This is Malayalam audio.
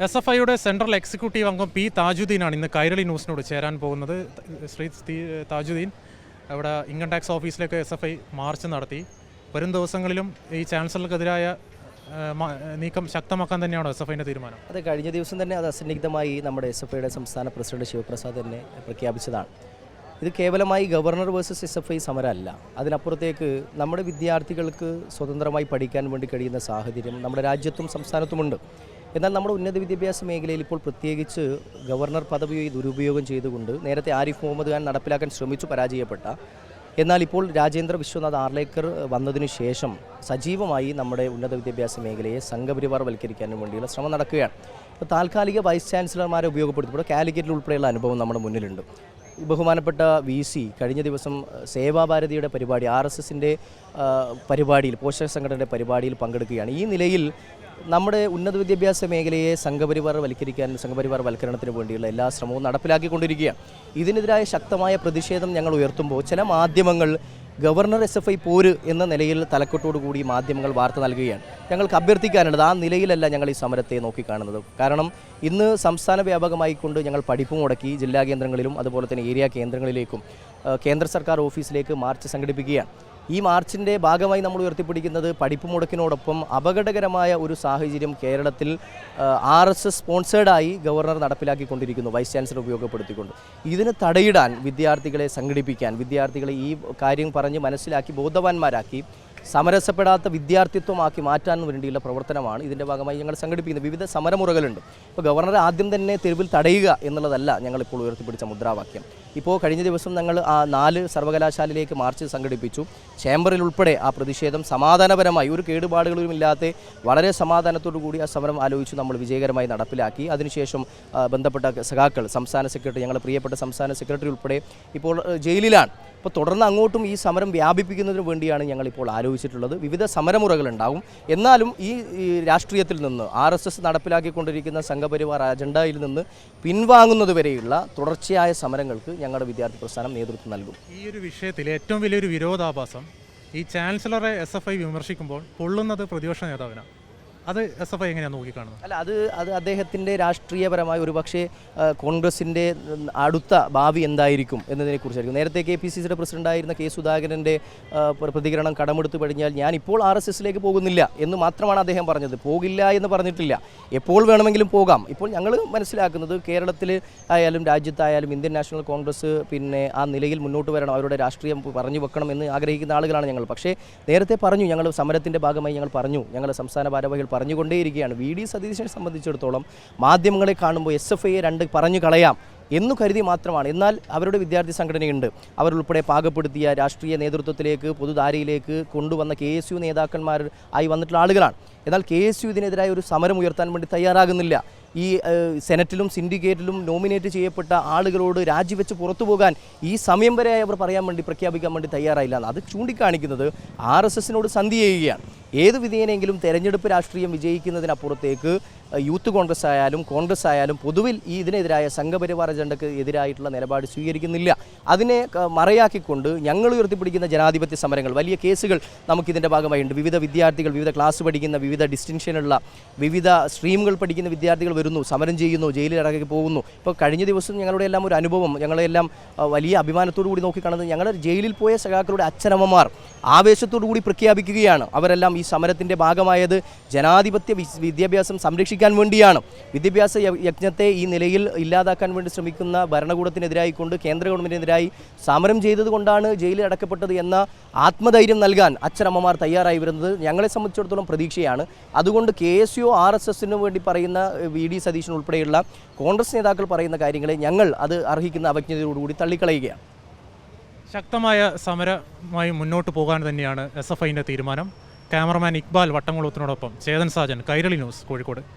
SFIയുടെ സെൻട്രൽ എക്സിക്യൂട്ടീവ് അംഗം പി താജുദ്ദീനാണ് ഇന്ന് കൈരളി ന്യൂസിനോട് ചേരാൻ പോകുന്നത്. ശ്രീ താജുദ്ദീൻ, അവിടെ ഇൻകം ടാക്സ് ഓഫീസിലേക്ക് SFI മാർച്ച് നടത്തി. വരും ദിവസങ്ങളിലും ഈ ചാൻസലർക്കെതിരായ നീക്കം ശക്തമാക്കാൻ തന്നെയാണോ SFIൻ്റെ തീരുമാനം? അതെ, കഴിഞ്ഞ ദിവസം തന്നെ അത് അസന്നിഗ്ധമായി നമ്മുടെ SFIയുടെ സംസ്ഥാന പ്രസിഡന്റ് ശിവപ്രസാദ് തന്നെ പ്രഖ്യാപിച്ചതാണ്. ഇത് കേവലമായി ഗവർണർ വേഴ്സസ് SFI സമരമല്ല. അതിനപ്പുറത്തേക്ക് നമ്മുടെ വിദ്യാർത്ഥികൾക്ക് സ്വതന്ത്രമായി പഠിക്കാൻ വേണ്ടി കഴിയുന്ന സാഹചര്യം നമ്മുടെ രാജ്യത്തും സംസ്ഥാനത്തുമുണ്ട്. എന്നാൽ നമ്മുടെ ഉന്നത വിദ്യാഭ്യാസ മേഖലയിൽ ഇപ്പോൾ പ്രത്യേകിച്ച് ഗവർണർ പദവി ദുരുപയോഗം ചെയ്തുകൊണ്ട് നേരത്തെ ആരിഫ് മുഹമ്മദ് ഖാൻ നടപ്പിലാക്കാൻ ശ്രമിച്ചു പരാജയപ്പെട്ട, എന്നാൽ ഇപ്പോൾ രാജേന്ദ്ര വിശ്വനാഥ് ആർലേക്കർ വന്നതിനു ശേഷം സജീവമായി നമ്മുടെ ഉന്നത വിദ്യാഭ്യാസ മേഖലയെ സംഘപരിവാരവൽക്കരിക്കാനും വേണ്ടിയുള്ള ശ്രമം നടക്കുകയാണ്. ഇപ്പോൾ താൽക്കാലിക വൈസ് ചാൻസലർമാരെ ഉപയോഗപ്പെടുത്തിയപ്പോൾ കാലിക്കറ്റിൽ ഉൾപ്പെടെയുള്ള അനുഭവം നമ്മുടെ മുന്നിലുണ്ട്. ബഹുമാനപ്പെട്ട VC കഴിഞ്ഞ ദിവസം സേവാഭാരതിയുടെ പരിപാടി, RSSൻ്റെ പരിപാടിയിൽ, പോഷക സംഘടനയുടെ പരിപാടിയിൽ പങ്കെടുക്കുകയാണ്. ഈ നിലയിൽ നമ്മുടെ ഉന്നത വിദ്യാഭ്യാസ മേഖലയെ സംഘപരിവാരവൽക്കരണത്തിന് വേണ്ടിയുള്ള എല്ലാ ശ്രമവും നടപ്പിലാക്കിക്കൊണ്ടിരിക്കുകയാണ്. ഇതിനെതിരായ ശക്തമായ പ്രതിഷേധം ഞങ്ങൾ ഉയർത്തുമ്പോൾ ചില മാധ്യമങ്ങൾ ഗവർണർ SFI പോര് എന്ന നിലയിൽ തലക്കെട്ടോടുകൂടി മാധ്യമങ്ങൾ വാർത്ത നൽകുകയാണ്. ഞങ്ങൾക്ക് അഭ്യർത്ഥിക്കാനുള്ളത് ആ നിലയിലല്ല ഞങ്ങൾ ഈ സമരത്തെ നോക്കിക്കാണുന്നത്. കാരണം ഇന്ന് സംസ്ഥാന വ്യാപകമായിക്കൊണ്ട് ഞങ്ങൾ പഠിപ്പ് മുടക്കി ജില്ലാ കേന്ദ്രങ്ങളിലും അതുപോലെ തന്നെ ഏരിയ കേന്ദ്രങ്ങളിലേക്കും കേന്ദ്ര സർക്കാർ ഓഫീസിലേക്ക് മാർച്ച് സംഘടിപ്പിക്കുകയാണ്. ഈ മാർച്ചിൻ്റെ ഭാഗമായി നമ്മൾ ഉയർത്തിപ്പിടിക്കുന്നത് പഠിപ്പ് മുടക്കിനോടൊപ്പം അപകടകരമായ ഒരു സാഹചര്യം കേരളത്തിൽ RSS സ്പോൺസേഡായി ഗവർണർ നടപ്പിലാക്കിക്കൊണ്ടിരിക്കുന്നു, വൈസ് ചാൻസലർ ഉപയോഗപ്പെടുത്തിക്കൊണ്ട്. ഇതിന് തടയിടാൻ വിദ്യാർത്ഥികളെ സംഘടിപ്പിക്കാൻ, വിദ്യാർത്ഥികളെ ഈ കാര്യം പറഞ്ഞ് മനസ്സിലാക്കി ബോധവാന്മാരാക്കി സമരസപ്പെടാത്ത വിദ്യാർത്ഥിത്വമാക്കി മാറ്റാൻ വേണ്ടിയുള്ള പ്രവർത്തനമാണ് ഇതിൻ്റെ ഭാഗമായി ഞങ്ങൾ സംഘടിപ്പിക്കുന്നത്. വിവിധ സമരമുറകളുണ്ട്. ഇപ്പോൾ ഗവർണറെ ആദ്യം തന്നെ തെരുവിൽ തടയുക എന്നുള്ളതല്ല ഞങ്ങളിപ്പോൾ ഉയർത്തിപ്പിടിച്ച മുദ്രാവാക്യം. ഇപ്പോൾ കഴിഞ്ഞ ദിവസം ഞങ്ങൾ 4 സർവകലാശാലയിലേക്ക് മാർച്ച് സംഘടിപ്പിച്ചു. ചേംബറിൽ ഉൾപ്പെടെ ആ പ്രതിഷേധം സമാധാനപരമായി, ഒരു കേടുപാടുകളുമില്ലാതെ വളരെ സമാധാനത്തോടു കൂടി ആ സമരം ആലോചിച്ച് നമ്മൾ വിജയകരമായി നടപ്പിലാക്കി. അതിനുശേഷം ബന്ധപ്പെട്ട സഖാക്കൾ, സംസ്ഥാന സെക്രട്ടറി, ഞങ്ങളുടെ പ്രിയപ്പെട്ട സംസ്ഥാന സെക്രട്ടറി ഉൾപ്പെടെ ഇപ്പോൾ ജയിലിലാണ്. അപ്പോൾ തുടർന്ന് അങ്ങോട്ടും ഈ സമരം വ്യാപിപ്പിക്കുന്നതിന് വേണ്ടിയാണ് ഞങ്ങളിപ്പോൾ ആലോചിച്ചിട്ടുള്ളത്. വിവിധ സമരമുറകളുണ്ടാകും. എന്നാലും ഈ രാഷ്ട്രീയത്തിൽ നിന്ന്, RSS നടപ്പിലാക്കിക്കൊണ്ടിരിക്കുന്ന സംഘപരിവാർ അജണ്ടയിൽ നിന്ന് പിൻവാങ്ങുന്നത് വരെയുള്ള തുടർച്ചയായ സമരങ്ങൾക്ക് ഞങ്ങളുടെ വിദ്യാർത്ഥി പ്രസ്ഥാനം നേതൃത്വം നൽകും. ഈ ഒരു വിഷയത്തിൽ ഏറ്റവും വലിയൊരു വിരോധാഭാസം, ഈ ചാൻസലറെ SFI വിമർശിക്കുമ്പോൾ പൊള്ളുന്നത് പ്രതിപക്ഷ നേതാവിനാണ്. അത് SFI എങ്ങനെയാണ് നോക്കിക്കാണുന്നത്? അല്ല, അത് അദ്ദേഹത്തിൻ്റെ രാഷ്ട്രീയപരമായ ഒരു പക്ഷേ കോൺഗ്രസിൻ്റെ അടുത്ത ഭാവി എന്തായിരിക്കും എന്നതിനെക്കുറിച്ചായിരിക്കും. നേരത്തെ KPCCയുടെ പ്രസിഡൻ്റായിരുന്ന K. സുധാകരൻ്റെ പ്രതികരണം കടമെടുത്ത് കഴിഞ്ഞാൽ ഞാൻ ഇപ്പോൾ RSSലേക്ക് പോകുന്നില്ല എന്ന് മാത്രമാണ് അദ്ദേഹം പറഞ്ഞത്. പോകില്ല എന്ന് പറഞ്ഞിട്ടില്ല. എപ്പോൾ വേണമെങ്കിലും പോകാം. ഇപ്പോൾ ഞങ്ങൾ മനസ്സിലാക്കുന്നത് കേരളത്തിൽ ആയാലും രാജ്യത്തായാലും ഇന്ത്യൻ നാഷണൽ കോൺഗ്രസ് പിന്നെ ആ നിലയിൽ മുന്നോട്ട് വരണം, അവരുടെ രാഷ്ട്രീയം പറഞ്ഞു വെക്കണം എന്ന് ആഗ്രഹിക്കുന്ന ആളുകളാണ് ഞങ്ങൾ. പക്ഷേ നേരത്തെ പറഞ്ഞു, ഞങ്ങൾ സമരത്തിൻ്റെ ഭാഗമായി ഞങ്ങൾ പറഞ്ഞു, ഞങ്ങളുടെ സംസ്ഥാന ഭാരവാഹികൾ പറഞ്ഞുകൊണ്ടേയിരിക്കുകയാണ്. VD സതീശനെ സംബന്ധിച്ചിടത്തോളം മാധ്യമങ്ങളെ കാണുമ്പോൾ SFIയെ 2 പറഞ്ഞു കളയാം എന്നു കരുതി മാത്രമാണ്. എന്നാൽ അവരുടെ വിദ്യാർത്ഥി സംഘടനയുണ്ട്. അവരുൾപ്പെടെ പാകപ്പെടുത്തിയ രാഷ്ട്രീയ നേതൃത്വത്തിലേക്ക്, പൊതുധാരയിലേക്ക് കൊണ്ടുവന്ന KSU നേതാക്കന്മാർ ആയി വന്നിട്ടുള്ള ആളുകളാണ്. എന്നാൽ KSU ഇതിനെതിരായ ഒരു സമരം ഉയർത്താൻ വേണ്ടി തയ്യാറാകുന്നില്ല. ഈ സെനറ്റിലും സിൻഡിക്കേറ്റിലും നോമിനേറ്റ് ചെയ്യപ്പെട്ട ആളുകളോട് രാജിവെച്ച് പുറത്തു പോകാൻ ഈ സമയം വരെ അവർ പ്രഖ്യാപിക്കാൻ വേണ്ടി തയ്യാറായില്ല. അത് ചൂണ്ടിക്കാണിക്കുന്നത് RSSനോട് സന്ധി ചെയ്യുകയാണ്. ഏത് വിധേയനെങ്കിലും തെരഞ്ഞെടുപ്പ് രാഷ്ട്രീയം വിജയിക്കുന്നതിനപ്പുറത്തേക്ക് യൂത്ത് കോൺഗ്രസ് ആയാലും പൊതുവിൽ ഈ ഇതിനെതിരായ സംഘപരിവാർ അജണ്ടയ്ക്ക് എതിരായിട്ടുള്ള നിലപാട് സ്വീകരിക്കുന്നില്ല. അതിനെ മറയാക്കിക്കൊണ്ട് ഞങ്ങൾ ഉയർത്തിപ്പിടിക്കുന്ന ജനാധിപത്യ സമരങ്ങൾ, വലിയ കേസുകൾ നമുക്കിതിൻ്റെ ഭാഗമായിട്ടുണ്ട്. വിവിധ വിദ്യാർത്ഥികൾ, വിവിധ ക്ലാസ് പഠിക്കുന്ന, വിവിധ ഡിസ്റ്റിങ്ഷനുള്ള, വിവിധ സ്ട്രീമുകൾ പഠിക്കുന്ന വിദ്യാർത്ഥികൾ വരുന്നു, സമരം ചെയ്യുന്നു, ജയിലിലിറങ്ങി പോകുന്നു. ഇപ്പോൾ കഴിഞ്ഞ ദിവസം ഞങ്ങളുടെ എല്ലാം ഒരു അനുഭവം, ഞങ്ങളെല്ലാം വലിയ അഭിമാനത്തോടു കൂടി നോക്കിക്കാണുന്നത്, ഞങ്ങൾ ജയിലിൽ പോയ സഖാക്കളുടെ അച്ഛനമ്മമാർ ആവേശത്തോടു കൂടി പ്രഖ്യാപിക്കുകയാണ് അവരെല്ലാം ഈ സമരത്തിൻ്റെ ഭാഗമായത് ജനാധിപത്യ വിദ്യാഭ്യാസം സംരക്ഷിക്കാൻ വേണ്ടിയാണ്. വിദ്യാഭ്യാസ യജ്ഞത്തെ ഈ നിലയിൽ ഇല്ലാതാക്കാൻ വേണ്ടി ശ്രമിക്കുന്ന ഭരണകൂടത്തിനെതിരായിക്കൊണ്ട് കേന്ദ്ര ഗവൺമെൻറ്റിനെതിരായി സമരം ചെയ്തതുകൊണ്ടാണ് ജയിലിൽ അടക്കപ്പെട്ടത് എന്ന ആത്മധൈര്യം നൽകാൻ അച്ഛനമ്മമാർ തയ്യാറായി വരുന്നത് ഞങ്ങളെ സംബന്ധിച്ചിടത്തോളം പ്രതീക്ഷയാണ്. അതുകൊണ്ട് KSU RSSനു വേണ്ടി പറയുന്ന VD സതീശൻ ഉൾപ്പെടെയുള്ള കോൺഗ്രസ് നേതാക്കൾ പറയുന്ന കാര്യങ്ങളെ ഞങ്ങൾ അത് അർഹിക്കുന്ന അവജ്ഞതയോടുകൂടി തള്ളിക്കളയുകയാണ്. ശക്തമായ സമരമായി മുന്നോട്ട് പോകാൻ തന്നെയാണ് SFIൻ്റെ തീരുമാനം. ക്യാമറമാൻ ഇക്ബാൽ വട്ടംകുളത്തിനോടൊപ്പം ചേതൻ സാജൻ, കൈരളി ന്യൂസ്, കോഴിക്കോട്.